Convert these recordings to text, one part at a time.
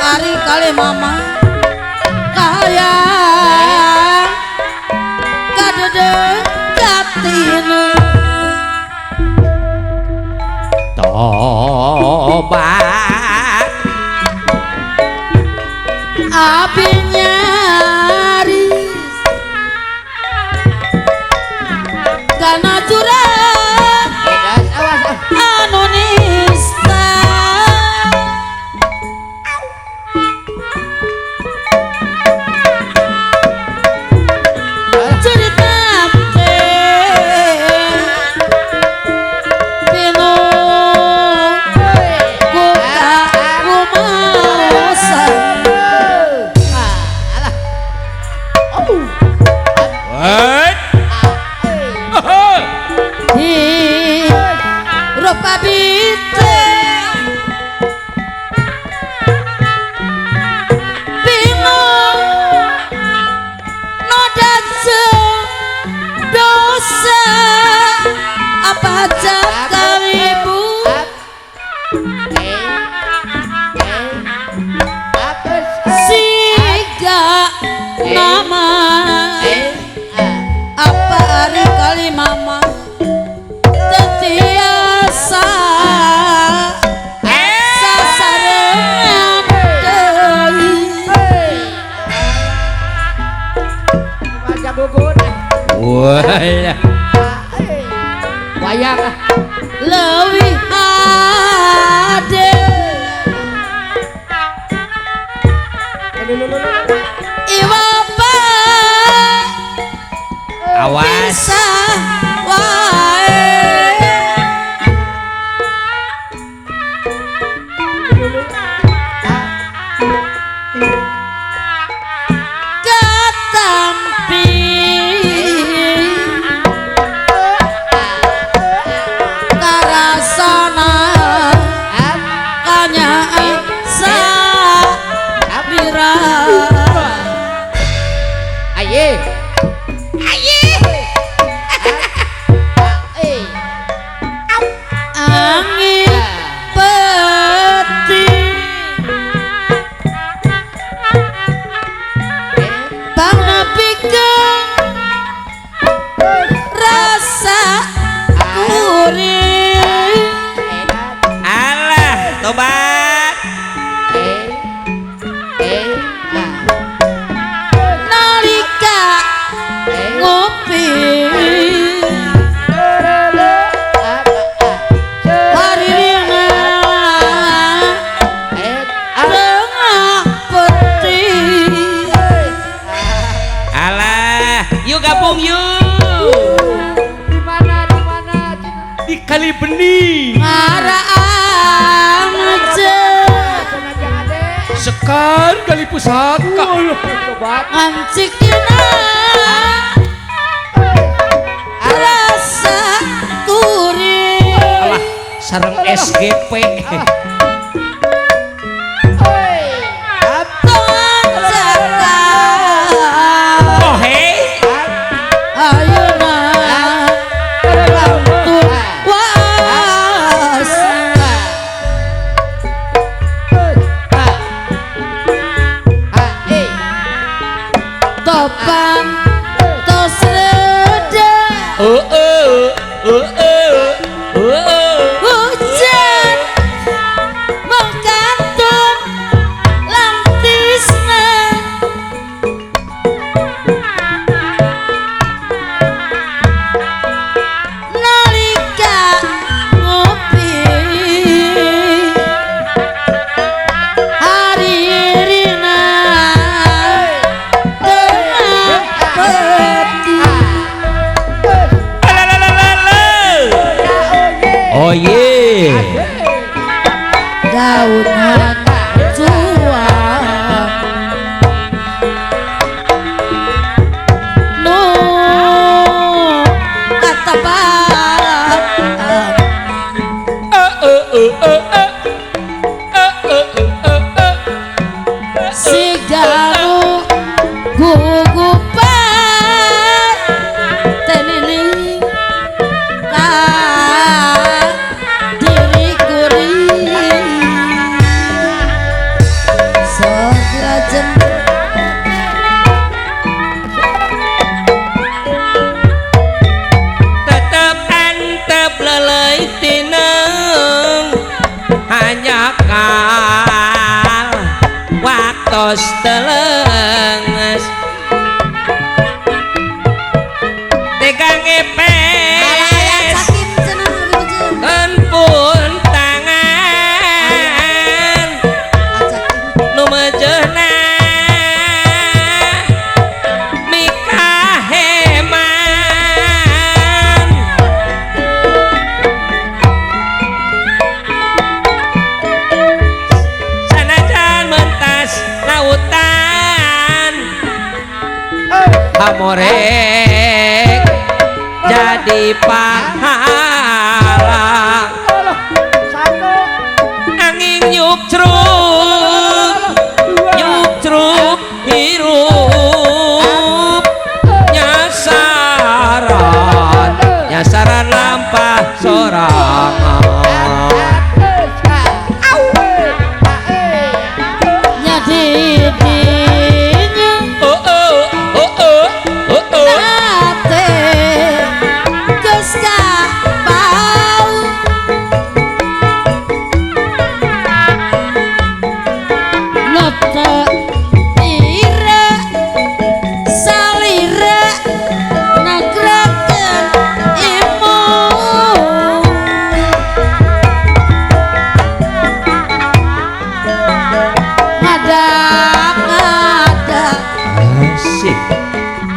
ari kali mama kaya kadedekatin tobat abi nyaris kana curang anu nista cerita pino buka rumasan what di rupa bite bingung noda dosa apa jaka ibu siga nama apa hari kali mama tetiasa sasaran deui wah wayang leuwih ade iwapa awas pisah wae katampi karasana kanyaan sabira aye angin peti bang napikeun rasa gurih alah tobat nalika ngopi haririna tengah peti alah yuk gabung yuk di kali bening ngaraan aja sekar kali pusaka ngancikina rasa gurih sareng SGP tonjaka oh hey ayeuna waktu was topan tos reda hujan mengkantun lantisna nalika ngopi haririna tengah peti oh ye daun tua no katebak si garu gugupan tenini ka diri gurih ngantos telenges tegang ngepes pun tangan nu mejena mikah heman sanajan mentas lautan amorek jadi pahala angin nyuk cruk hirup nyasaran lampah sorangan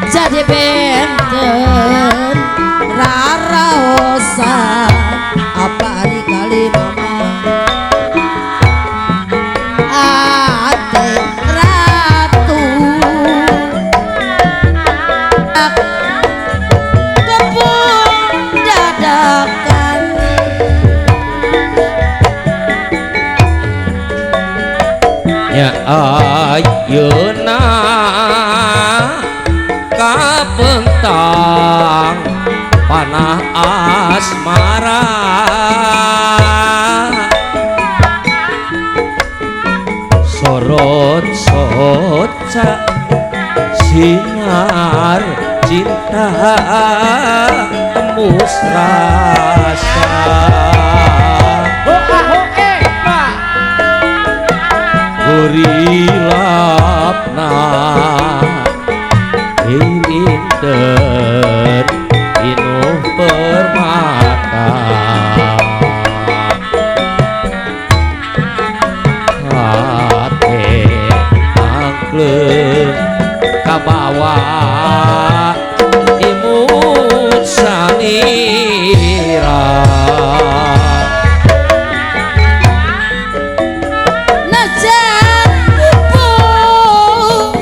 jadi benten raraosan apa hari kali mama ate ratu kebun dadakan ya ayeuna kapentang panah asmara sorot soca sinar cinta tembus rasa gurilapna irinten inuh permata hate angkleng kabawa imut samira najan pupuk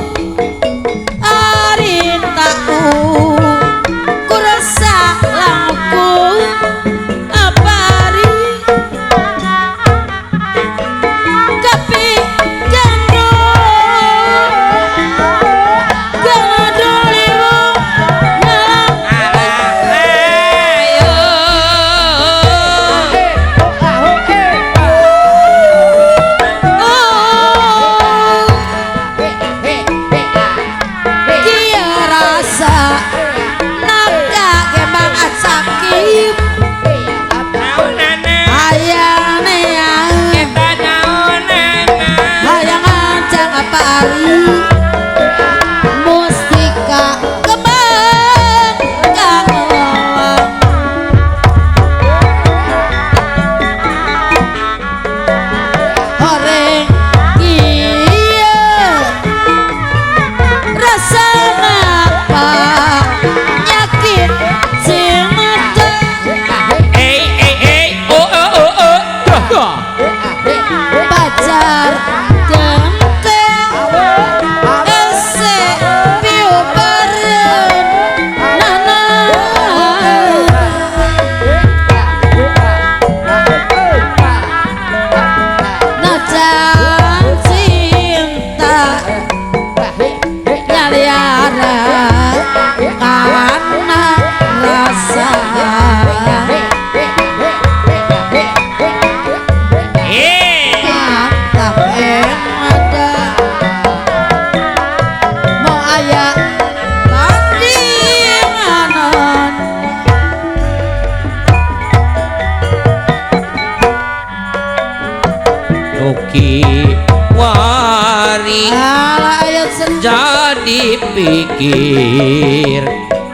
hari ala ayat senja jadi pikir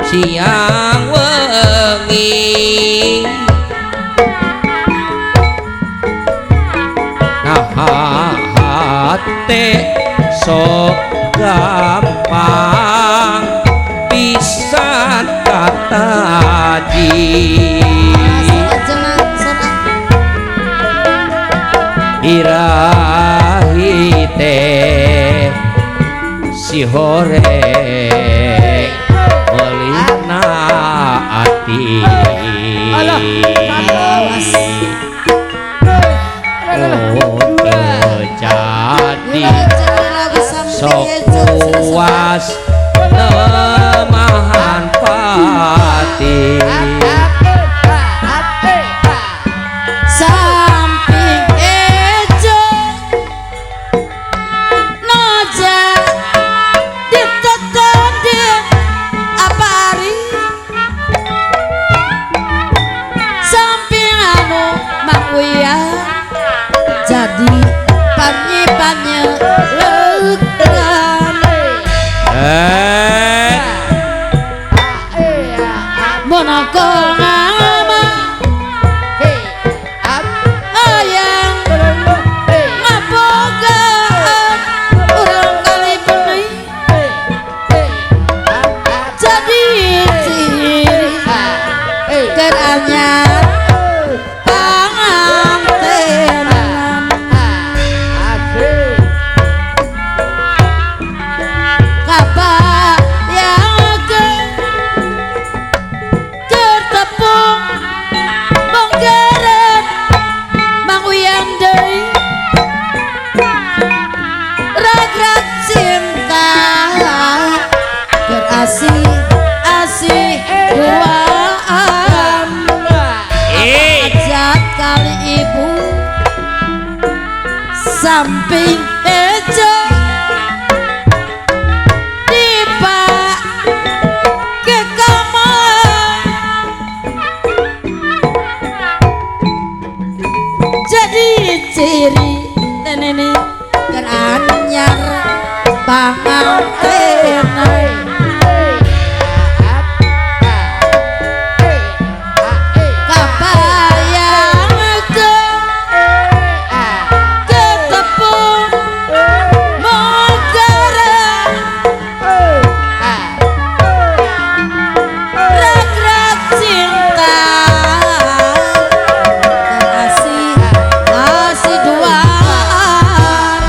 siang wengi nah hati sok gampang pisan kataji irahi teh si hore melina ati oh terjadi sok puas nemahan pati samping ejo noja ditekan di apa hari samping anu makuya jadi panyi-panyi leukan monoko ngama ayang ngabogaan urang kali benih jadi ciri keranyar pangantenan kabayang kertepung bongkeret mang uyang deui ragrat cinta berasih asih duaan ajat kali ibu samping ejo dipak ke kamar jadi ciri tenene keranyar pangantenan kabayang ketepung mogara ragrat cinta kasih kasih duaan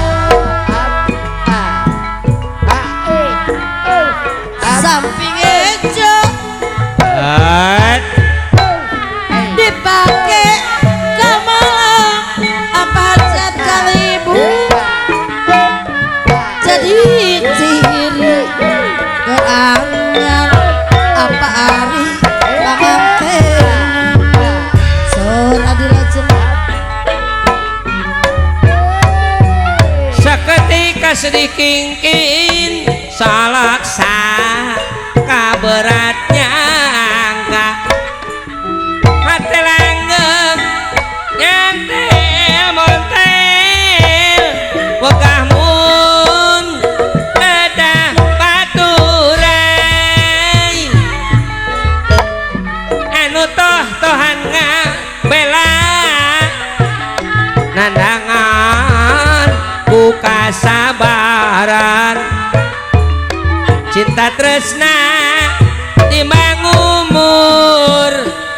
samping ejo dipake kamalang apa cat kali ibu jadi ciri keranyar apa hari pangantenan sora dilajeng seketika sedikingkin salaksa kaberatnya angka hati langgeng nyantel montel wegah mun edah baturai anu toh-tohan ngabela nandangan buka sabaran cinta tresna timbang umur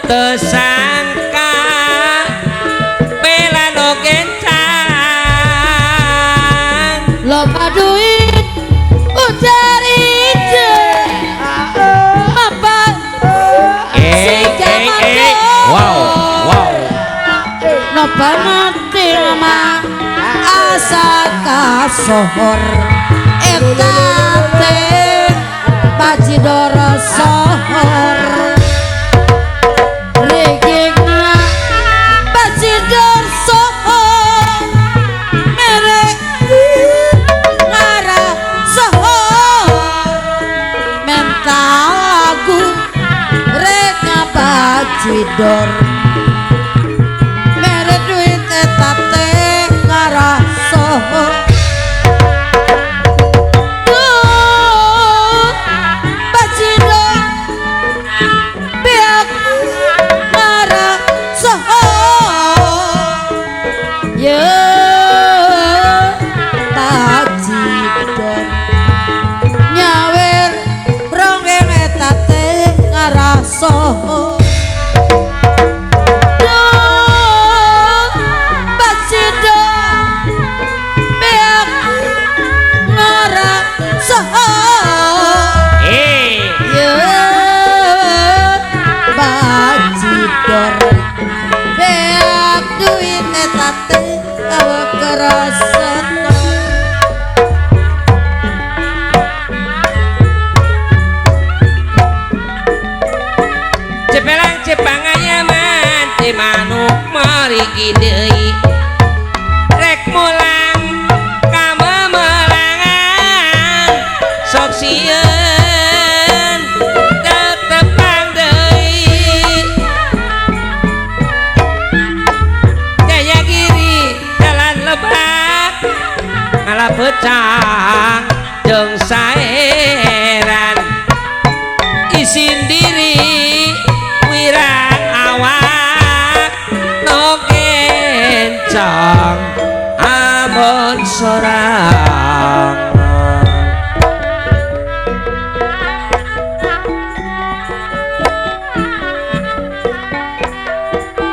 tersangka bela no gencan loba duit ujar ide mapan wow wow loba mati mama asa kasohor eta teh bajidor sohor regegna bajidor sohor merek ngara sohor mental lagu reka bajidor mere duit eta teh ngara sohor lancang jeung saeran isin diri wirang awak no kencang amun sorang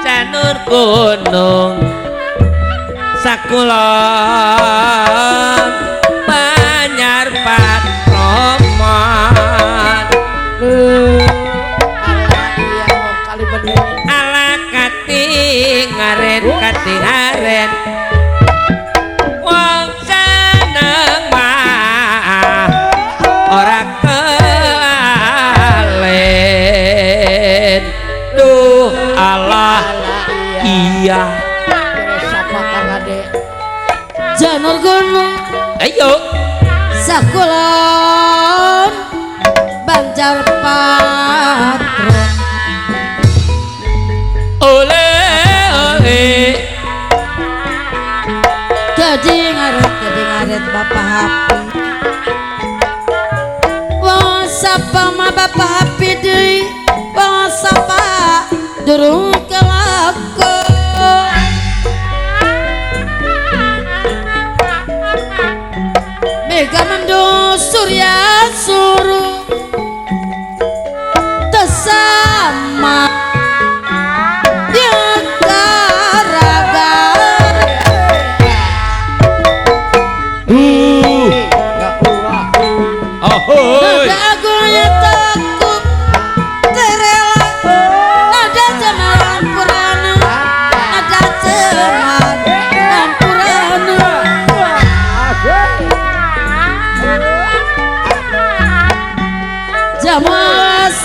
janur gunung sakulon banyar patroman ala kating aren wong seneng mah ora kalen duh Allah iya janur gunung ayo sakulon banjar patron ole gading aret bapak hapi wong sapa mah bapak hapi deui wong sapa durung kelakon mega mendung surya suruh tesama yang gara-gara ahoy nada agonya takut terela nada cemar lampurana nada cemar lampurana jamas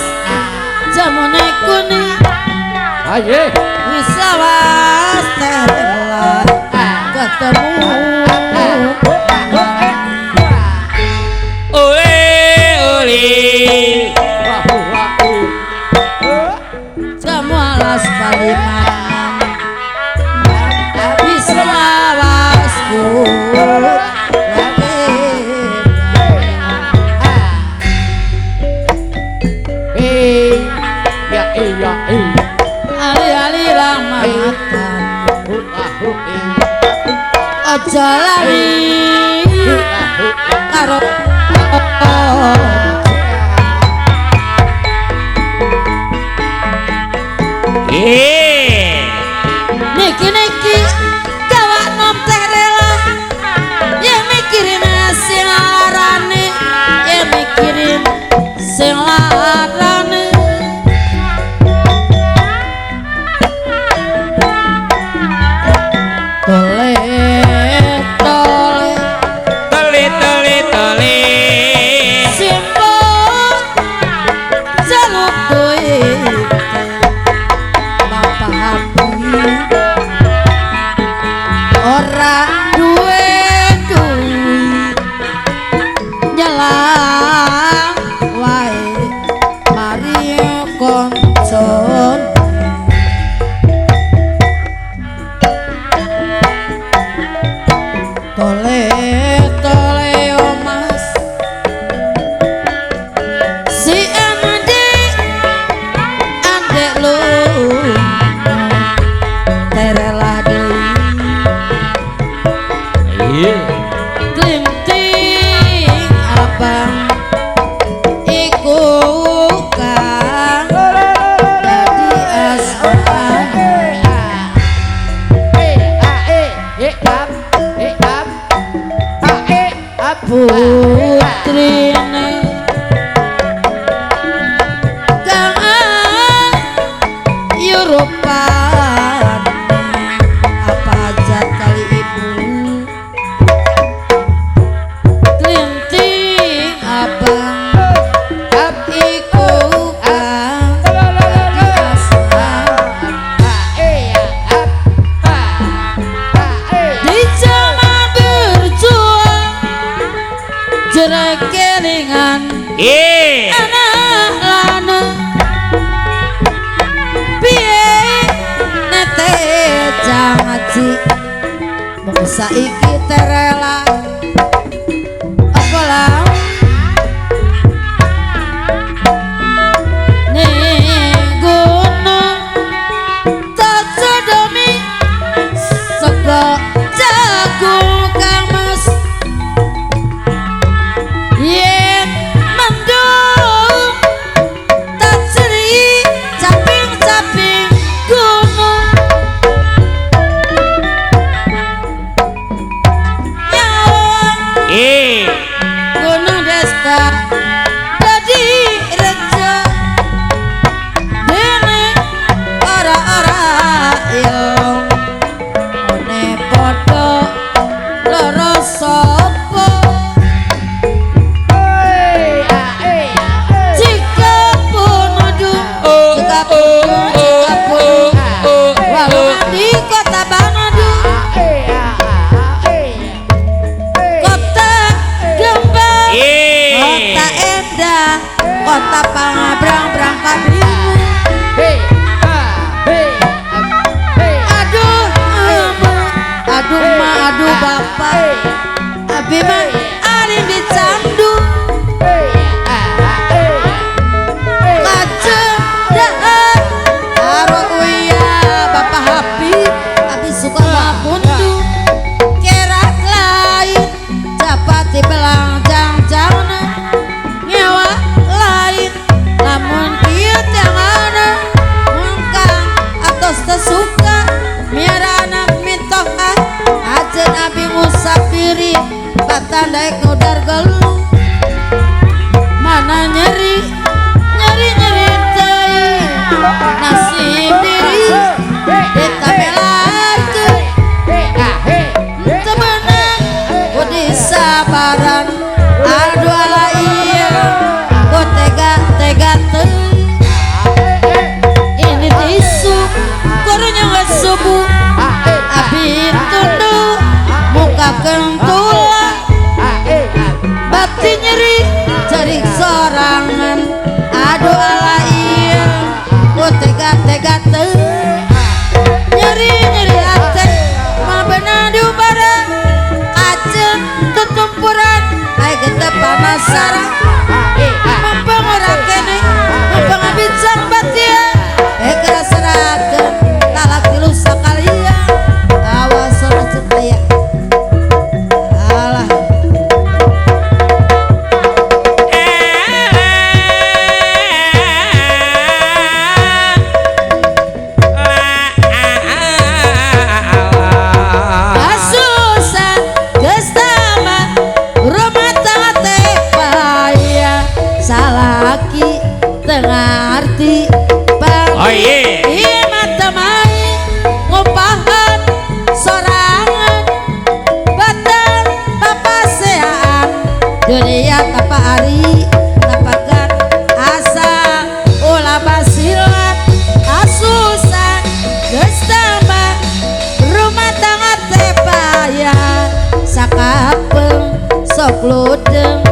jamone kuning aye wisawas terela ketemu ole jamu alas kalimantan wisawasku ali-ali lamatan aja lali karo niki gawak nom teh rela ya mikirin sing larane ya mikirin sing larane tole simpo jaluk duit bapak hapi ora duwe duit nyelang wae mari koncon tole omas si adek lu terela deui glinting abang iku kang dadi asman putrine kang Yurupan apa aja kali ibu glinting abang iku kang dadi asman di zaman berjuang jerak kelingan anak lanang piye nete jangaji mung saiki terela Gunung Desta dadi reja dene ora-ora yang one padha lara sapa jika pun jika pun walau di kota Banadu kota Gembang kota Endah kota Pangabrang berangkat biru aduh aduh ma aduh bapak abi mah ari dicandu kacedaan karo uya bapak happy abi suka ngapundu kerak lain japati belang jang-jangna nyewa lain lamun kieu teh mana mungkang atos teu suka miara anak mitoha ajeun abi musafiri batandai ngudar geluh mana nyeri teuing nasib diri ditabelakeun teu meunang kudu sabaran aduh ala ieu ku tega teuing ini disuk kurunya geus subuh abi tunduk muka kentulah bati nyeri jarik sorangan aduh ala ieu ku tega teuing nyeri ate mah beunang diubaran kaceun tutumpuran aya getep panasaran mumpung ora keneh mumpung abi can batia kerasanakeun talak tilu sakalian awas ora aya alah susah geus tama rumah tangga teh payah salaki tengah arti Oh iya. ieu mah teu main ngupahan sorangan batang papaseaan dunia tapa ari tapagan asa ulah basilat asusan geus tambah rumah tangga teh payah sakapeung sok ludeng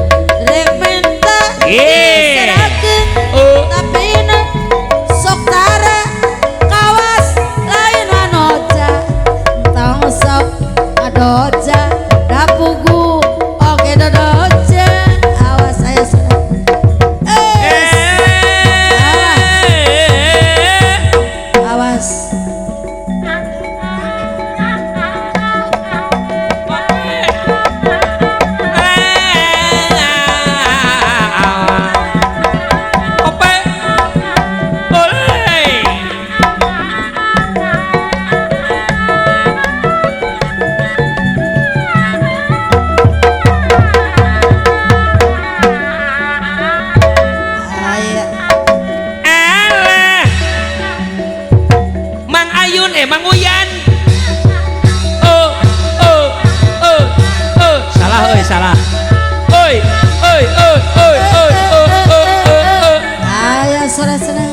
rek menta diserakeun tapi sok tara kawas lain anoja tong sok adoja dapugu oke dodoja awas saya sudah awas aya Mang Ayun Mang Uyan salah aya sore-sore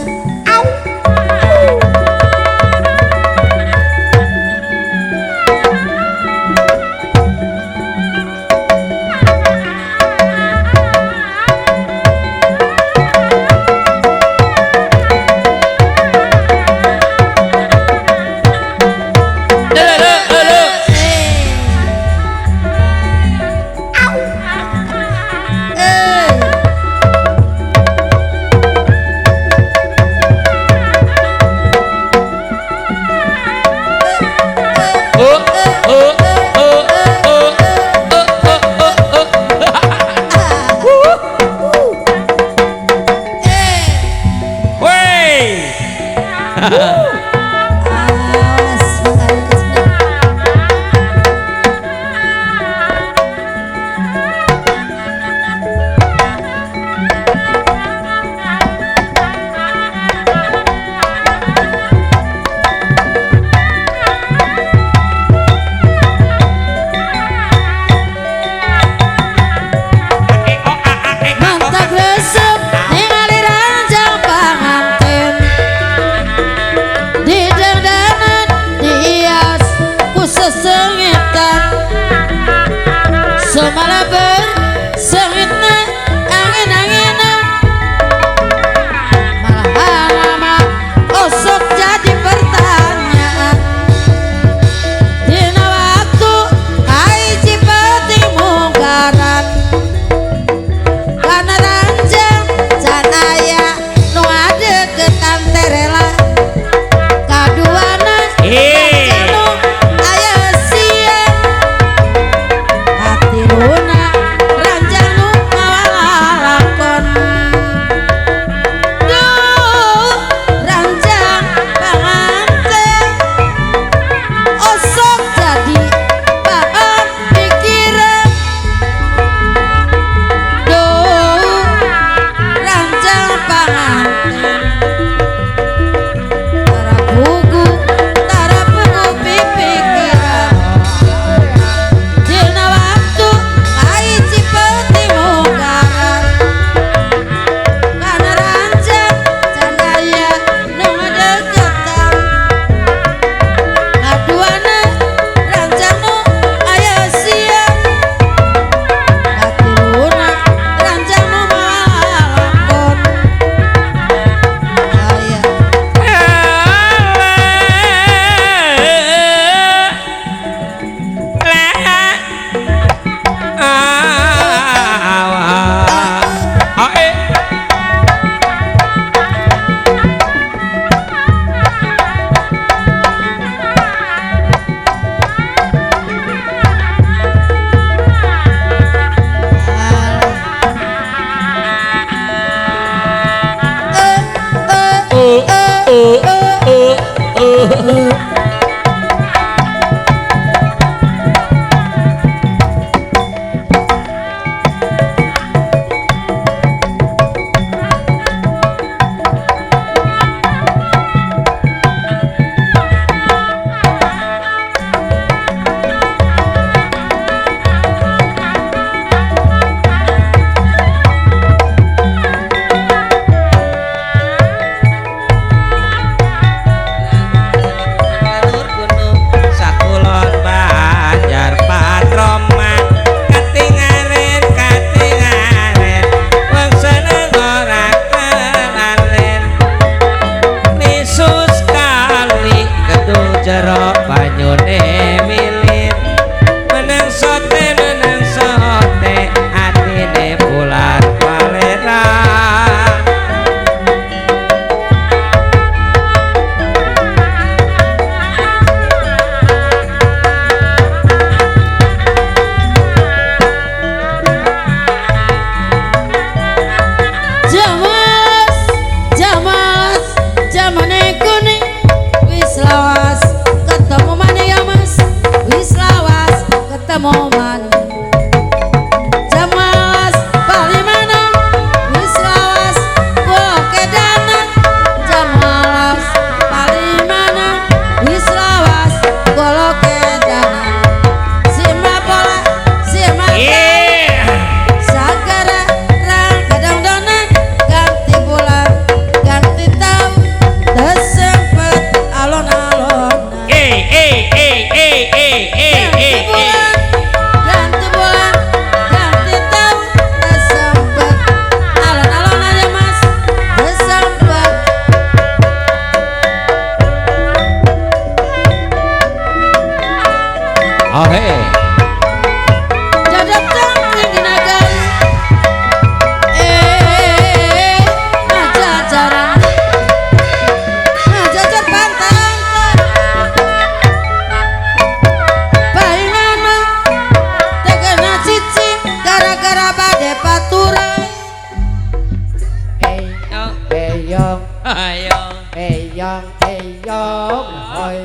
yang ơi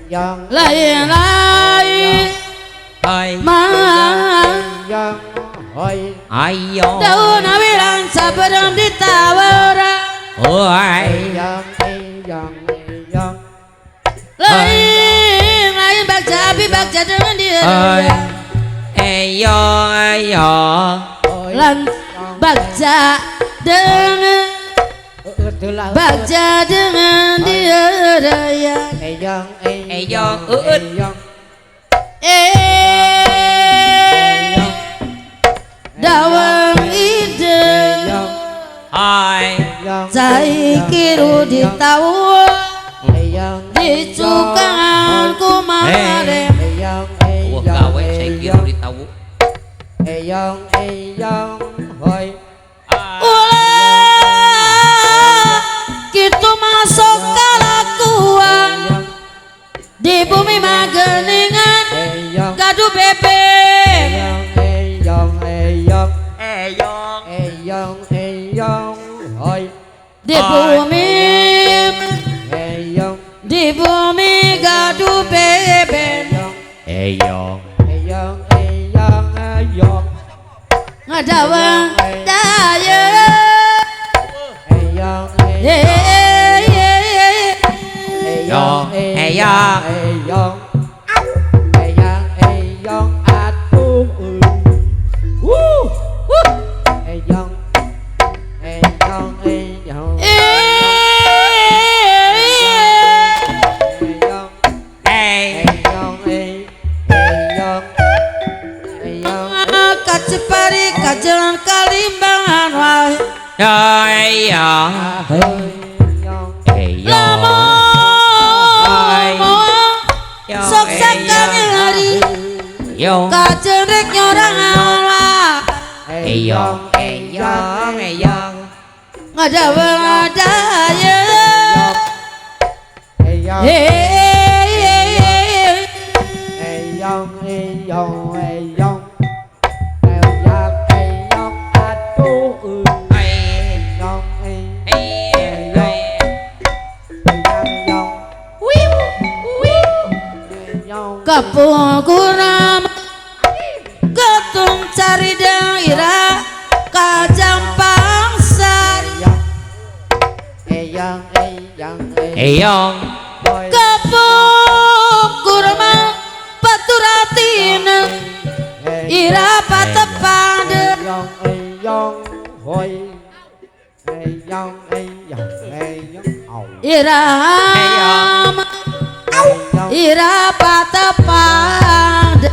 yang lain lain ơi yang ơi ayo daun bilang sabadam ditawara ôi yang lain lain baca dengan dia ơi ayo ayo lan baca dengan baca dengan dia raya yang ayo ướt dawang ide ôi saiki rudi tahu dicukan kumare ủa gawe saya kira di tahu yang ơi ulah gitu masuk kalakuan di bumi mageningan gaduh bebek di bumi gaduh bebek ayo ngadawang daya kacepari kajalan kalimbangan wae ayo ayo sok sakane hari yo kacerek nyorang Allah ayo ngadawang daya kapung kuram ketung cari daerah kajang pangsar ayo kapung kurma paturatina ira patepade Irama ira patepade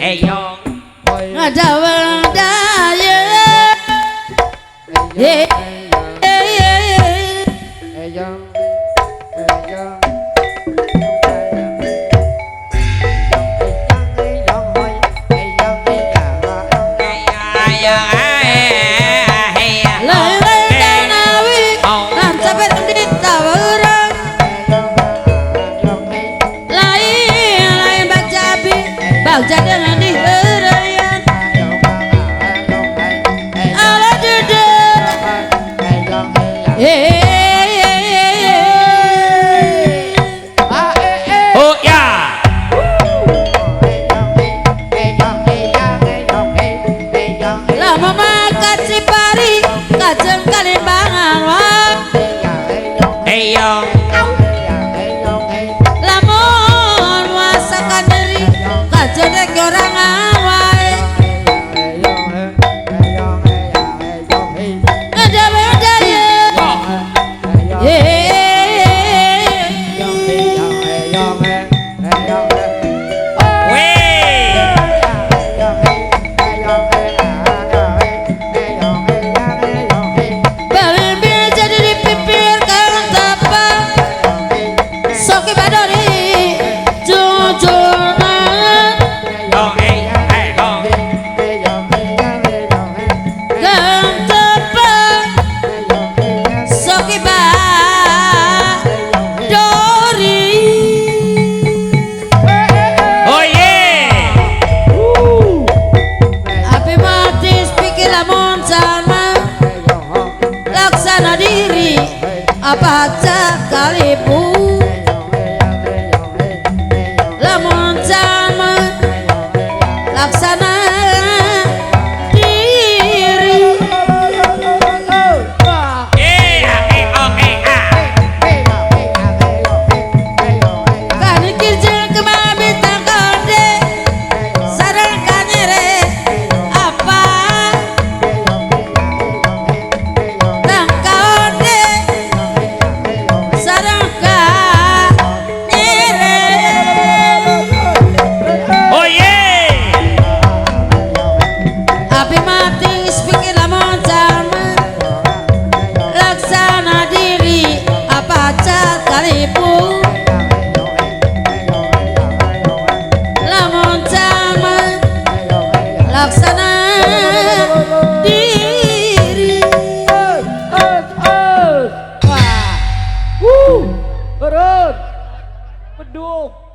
ayo ngadawang daya jangan diherayan ala dede oh ya lama makan si pari kacang kalimbangan wah ayo lamun masakan dari kacerek orang awai ada bedanya balimbir jadi dipipir kang tapa soki badori jujur oh apa cakalipu lamun jama laksana diri kan kirja kemabita kode sarang kanyere apa tang kode sarang kanyere Oh yeah. api mati sepikir lamun jama laksana diri apa cakalipu lamun jama laksana diri Urut. Beduk.